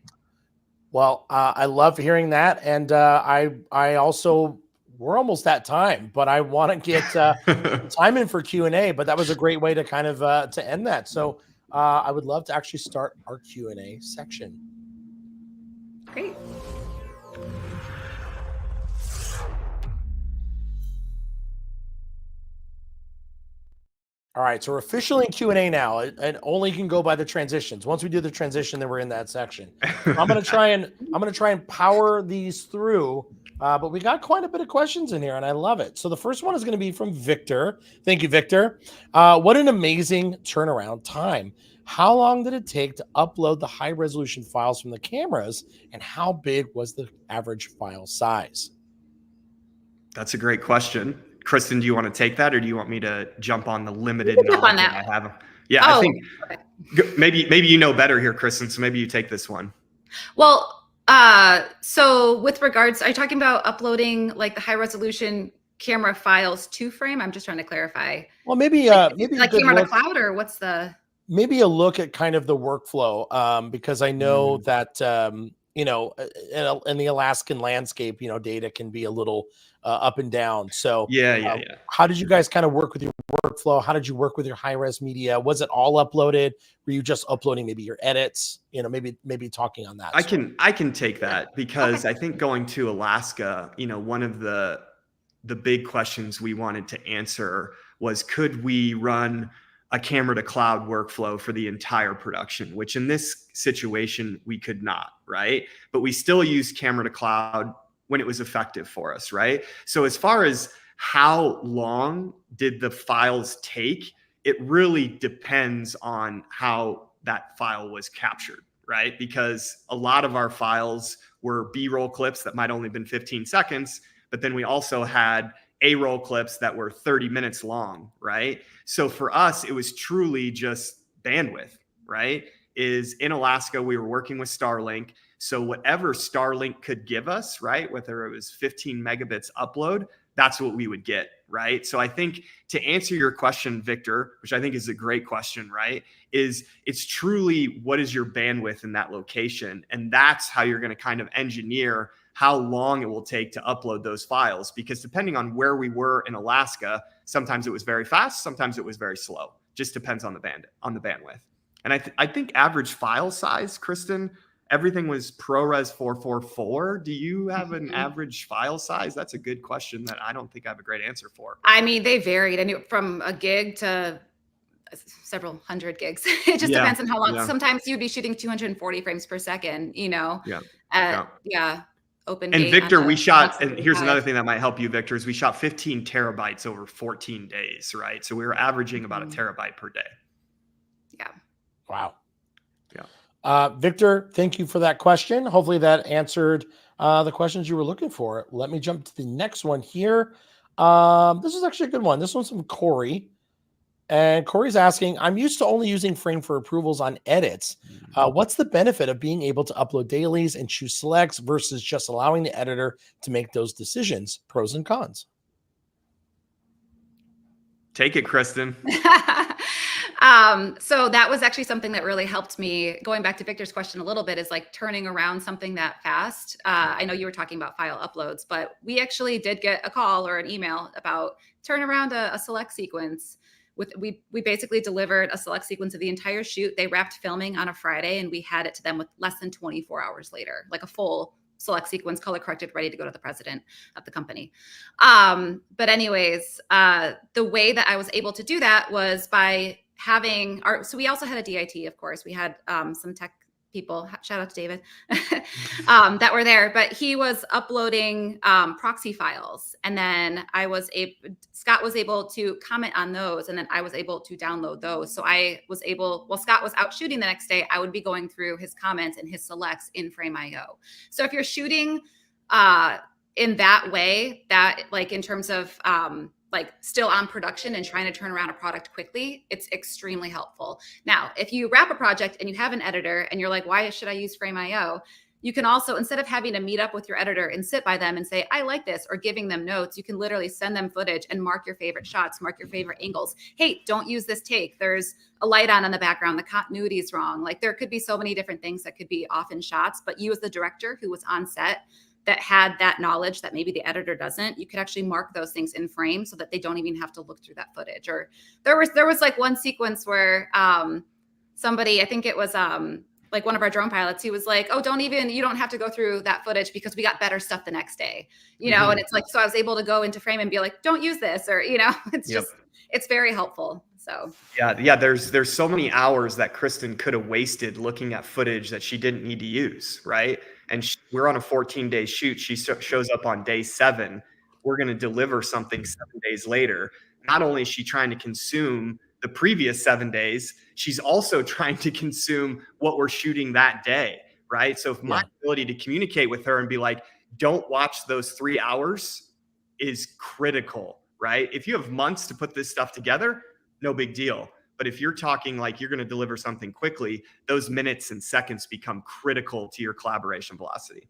Well, I love hearing that. And I also, we're almost at time, but I want to get time in for Q&A, but that was a great way to kind of to end that. So I would love to actually start our Q&A section. Great. All right, so we're officially in Q&A now. It only can go by the transitions. Once we do the transition, then we're in that section. I'm gonna try and power these through, but we got quite a bit of questions in here, and I love it. So the first one is going to be from Victor. Thank you, Victor. What an amazing turnaround time! How long did it take to upload the high resolution files from the cameras, and how big was the average file size? That's a great question. Kristen, do you want to take that, or do you want me to jump on the limited can jump on knowledge that. I have? Yeah, Oh, I think okay. maybe you know better here, Kristen. So maybe you take this one. Well, so with regards, are you talking about uploading like the high resolution camera files to Frame? I'm just trying to clarify. Well, maybe Like a good camera to look, cloud, or what's the? maybe a look at kind of the workflow, because I know that in the Alaskan landscape, data can be a little up and down. So Yeah. how did you guys kind of work with your workflow? How did you work with your high res media? Was it all uploaded? Were you just uploading maybe your edits? Maybe talking on that. I can take that, because I think going to Alaska, one of the big questions we wanted to answer was, could we run a camera to cloud workflow for the entire production, which in this situation we could not, right? But we still used camera to cloud when it was effective for us, right? So as far as how long did the files take, it really depends on how that file was captured, right? Because a lot of our files were B-roll clips that might only been 15 seconds, but then we also had A-roll clips that were 30 minutes long, right? So for us, it was truly just bandwidth, right? Is in Alaska, we were working with Starlink. So whatever Starlink could give us, right, whether it was 15 megabits upload, that's what we would get, right? So I think to answer your question, Victor, which I think is a great question, right, is it's truly what is your bandwidth in that location? And that's how you're going to kind of engineer how long it will take to upload those files, because depending on where we were in Alaska, sometimes it was very fast, sometimes it was very slow. Just depends on the bandwidth. And I think average file size, Kristen, everything was ProRes 444. Do you have an average file size? That's a good question that I don't think I have a great answer for. I mean, they varied. I knew from a gig to several hundred gigs. It just depends on how long. Yeah. Sometimes you'd be shooting 240 frames per second, Yeah. Open And gate Victor, on we a shot, and 175. here's another thing that might help you, Victor, is we shot 15 terabytes over 14 days, right? So we were averaging about a terabyte per day. Yeah. Wow. Yeah. Victor, thank you for that question. Hopefully that answered the questions you were looking for. Let me jump to the next one here. This is actually a good one. This one's from Corey. And Corey's asking, I'm used to only using Frame for approvals on edits. What's the benefit of being able to upload dailies and choose selects versus just allowing the editor to make those decisions? Pros and cons. Take it, Kristen. So that was actually something that really helped me. Going back to Victor's question a little bit, is like turning around something that fast. I know you were talking about file uploads, but we actually did get a call or an email about turn around a select sequence. We basically delivered a select sequence of the entire shoot. They wrapped filming on a Friday, and we had it to them with less than 24 hours later, like a full select sequence, color corrected, ready to go to the president of the company. But anyways, the way that I was able to do that was by having so we also had a DIT, of course. We had some tech people, shout out to David, that were there, but he was uploading proxy files. And then Scott was able to comment on those, and then I was able to download those. So I was able, while Scott was out shooting the next day, I would be going through his comments and his selects in Frame.io. So if you're shooting in that way, that like in terms of like still on production and trying to turn around a product quickly, it's extremely helpful. Now, if you wrap a project and you have an editor and you're like, why should I use Frame.io? You can also, instead of having to meet up with your editor and sit by them and say, I like this, or giving them notes, you can literally send them footage and mark your favorite shots, mark your favorite angles. Hey, don't use this take. There's a light on in the background. The continuity is wrong. Like there could be so many different things that could be off in shots, but you as the director who was on set that had that knowledge that maybe the editor doesn't, you could actually mark those things in Frame so that they don't even have to look through that footage. Or there was like one sequence where somebody, I think it was like one of our drone pilots, he was like, oh, you don't have to go through that footage because we got better stuff the next day, and it's like, so I was able to go into frame and be like, don't use this, or, it's Yep. just, it's very helpful. So Yeah. There's so many hours that Kristen could have wasted looking at footage that she didn't need to use, right? And we're on a 14-day shoot. She shows up on day 7. We're going to deliver something 7 days later. Not only is she trying to consume the previous 7 days, she's also trying to consume what we're shooting that day, right? So if my ability to communicate with her and be like, don't watch those 3 hours is critical, right? If you have months to put this stuff together, no big deal. But if you're talking like you're going to deliver something quickly, those minutes and seconds become critical to your collaboration velocity.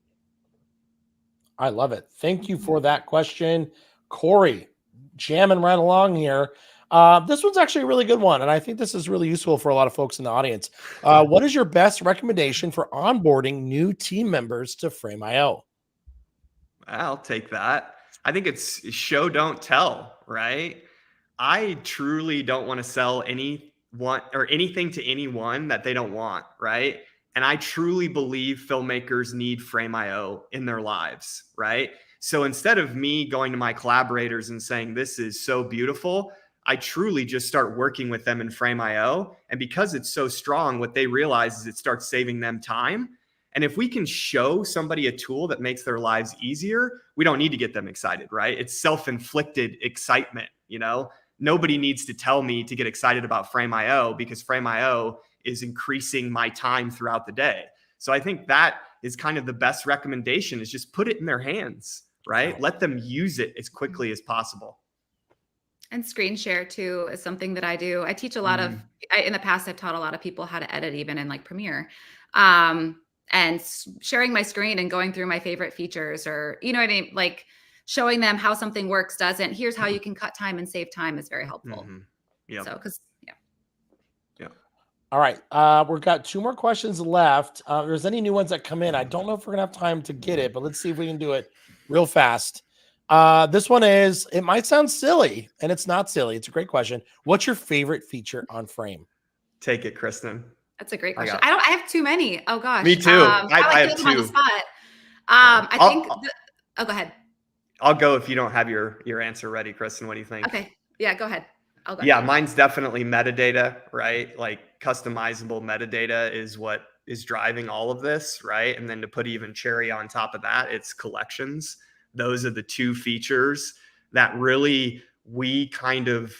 I love it. Thank you for that question, Corey. Jamming right along here. This one's actually a really good one, and I think this is really useful for a lot of folks in the audience. What is your best recommendation for onboarding new team members to Frame.io? I'll take that. I think it's show, don't tell, right? I truly don't want to sell anything to anyone that they don't want, right? And I truly believe filmmakers need Frame.io in their lives, right? So instead of me going to my collaborators and saying, this is so beautiful, I truly just start working with them in Frame.io. And because it's so strong, what they realize is it starts saving them time. And if we can show somebody a tool that makes their lives easier, we don't need to get them excited, right? It's self-inflicted excitement, Nobody needs to tell me to get excited about Frame.io because Frame.io is increasing my time throughout the day. So I think that is kind of the best recommendation, is just put it in their hands, right? Let them use it as quickly as possible. And screen share too is something that I do. I teach a lot of, in the past, I've taught a lot of people how to edit even in like Premiere. And sharing my screen and going through my favorite features, or, what I mean? Like showing them how something works, doesn't. Here's how you can cut time and save time is very helpful. Yeah. So, All right. We've got 2 more questions left. If there's any new ones that come in, I don't know if we're going to have time to get it, but let's see if we can do it real fast. This one is, it might sound silly, and it's not silly. It's a great question. What's your favorite feature on Frame? Take it, Kristen. That's a great question. I have too many. Oh gosh. Me too. I have 2. On the spot. I think. Go ahead. I'll go if you don't have your answer ready, Kristen. What do you think? Okay. Yeah, go ahead. I'll go. Yeah, mine's definitely metadata, right? Like customizable metadata is what is driving all of this, right? And then to put even cherry on top of that, it's collections. Those are the 2 features that really we kind of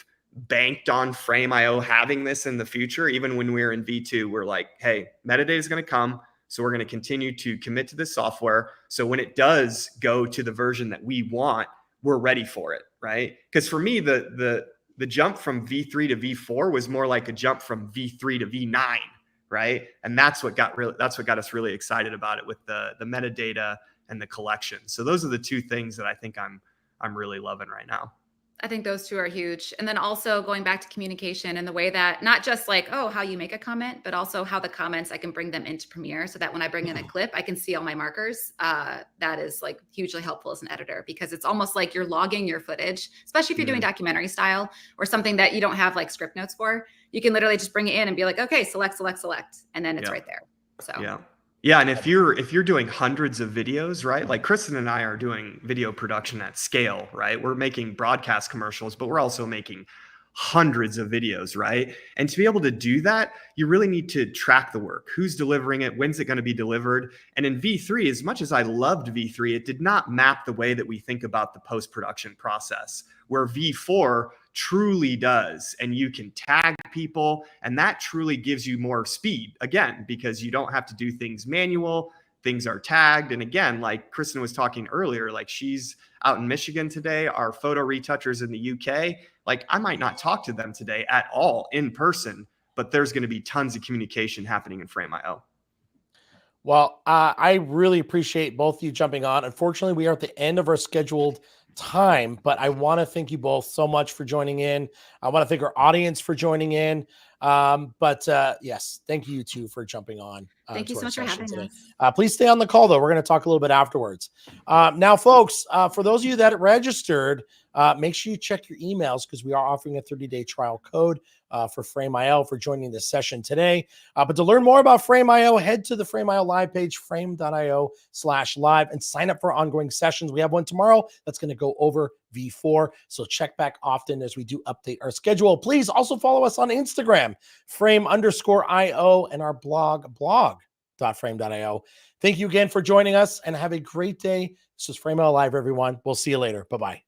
banked on Frame.io having this in the future. Even when we were in V2, we're like, hey, metadata is going to come. So we're going to continue to commit to this software. So when it does go to the version that we want, we're ready for it, right? Because for me, the jump from V3 to V4 was more like a jump from V3 to V9, right? And that's what got us really excited about it, with the metadata and the collection. So those are the 2 things that I think I'm really loving right now. I think those 2 are huge. And then also going back to communication and the way that not just like, how you make a comment, but also how the comments, I can bring them into Premiere so that when I bring in a clip, I can see all my markers. That is like hugely helpful as an editor, because it's almost like you're logging your footage, especially if you're doing documentary style or something that you don't have like script notes for. You can literally just bring it in and be like, okay, select, and then it's right there. So yeah. And if you're doing hundreds of videos, right? Like Kristen and I are doing video production at scale, right? We're making broadcast commercials, but we're also making hundreds of videos, right? And to be able to do that, you really need to track the work. Who's delivering it? When's it going to be delivered? And in V3, as much as I loved V3, it did not map the way that we think about the post-production process, where V4 truly does. And you can tag people, and that truly gives you more speed, again, because you don't have to do things manual. Things are tagged. And again, like Kristen was talking earlier, like she's out in Michigan today, our photo retouchers in the UK, like I might not talk to them today at all in person, but there's going to be tons of communication happening in Frame.io. Well, I really appreciate both of you jumping on. Unfortunately, we are at the end of our scheduled time, but I want to thank you both so much for joining in. I want to thank our audience for joining in. Yes, thank you 2 for jumping on. Thank you to so our much for session having today. us. Please stay on the call, though. We're going to talk a little bit afterwards. Now, folks, for those of you that registered, make sure you check your emails because we are offering a 30-day trial code for Frame.io for joining this session today. But to learn more about Frame.io, head to the Frame.io live page, frame.io/live, and sign up for ongoing sessions. We have one tomorrow that's going to go over V4. So check back often as we do update our schedule. Please also follow us on Instagram, frame_io, and our blog.frame.io. Thank you again for joining us and have a great day. This is Frame.io Live, everyone. We'll see you later. Bye-bye.